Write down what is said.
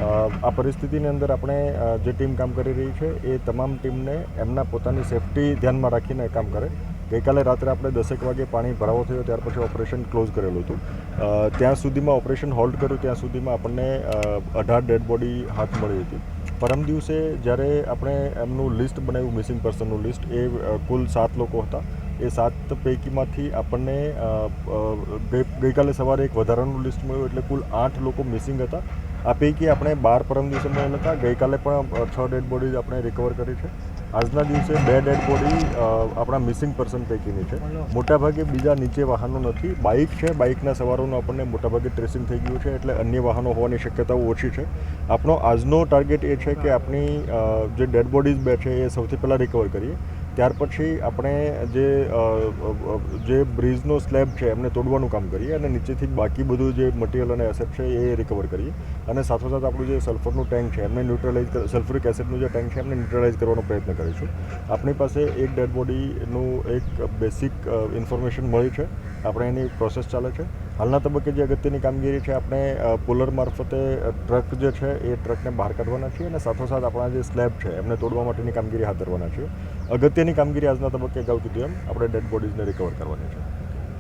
આ પરિસ્થિતિની અંદર આપણે જે ટીમ કામ કરી રહી છે એ તમામ ટીમને એમના પોતાની સેફટી ધ્યાનમાં રાખીને કામ કરે. ગઈકાલે રાત્રે આપણે 10 વાગે પાણી ભરાવો થયો ત્યાર પછી ઓપરેશન ક્લોઝ કરેલું હતું. ત્યાં સુધીમાં ઓપરેશન હોલ્ડ કર્યું ત્યાં સુધીમાં આપણને 18 ડેડ બોડી હાથ મળી હતી. પરમ દિવસે જ્યારે આપણે એમનું લિસ્ટ બનાવ્યું મિસિંગ પર્સનનું લિસ્ટ, એ કુલ 7 લોકો હતા. એ 7 પૈકીમાંથી આપણને ગઈકાલે સવારે એક વધારાનું લિસ્ટ મળ્યું, એટલે કુલ 8 લોકો મિસિંગ હતા. આ પૈકી આપણે 12 પરમ દિવસે મળેલ હતા. ગઈકાલે પણ 6 ડેડ બોડી આપણે રિકવર કરી છે. આજના દિવસે 2 ડેડ બોડી આપણા મિસિંગ પર્સન પૈકીની છે. મોટાભાગે બીજા નીચે વાહનો નથી, બાઇક છે. બાઇકના સવારોનું આપણને મોટાભાગે ટ્રેસિંગ થઈ ગયું છે, એટલે અન્ય વાહનો હોવાની શક્યતાઓ ઓછી છે. આપણો આજનો ટાર્ગેટ એ છે કે આપણી જે ડેડ બોડીઝ બે છે એ સૌથી પહેલાં રિકવર કરીએ. ત્યાર પછી આપણે જે બ્રિજનો સ્લેબ છે એમને તોડવાનું કામ કરીએ અને નીચેથી બાકી બધું જે મટીરિયલ અને એસેટ છે એ રિકવર કરીએ. અને સાથોસાથ આપણું જે સલ્ફરનું ટેન્ક છે એમને સલ્ફ્યુરિક એસિડનું જે ટેન્ક છે એમને ન્યુટ્રલાઇઝ કરવાનો પ્રયત્ન કરીશું. આપણી પાસે એક ડેડ બોડીનું એક બેસિક ઇન્ફોર્મેશન મળી છે, આપણે એની પ્રોસેસ ચાલે છે. હાલના તબક્કે જે અગત્યની કામગીરી છે, આપણે પુલર મારફતે ટ્રક જે છે એ ટ્રકને બહાર કાઢવાના છીએ અને સાથોસાથ આપણા જે સ્લેબ છે એમને તોડવા માટેની કામગીરી હાથ ધરવાના છીએ. અગત્યની કામગીરી આજના તબક્કે અગાઉ કીધું એમ આપણે ડેડ બોડીઝને રિકવર કરવાની છે.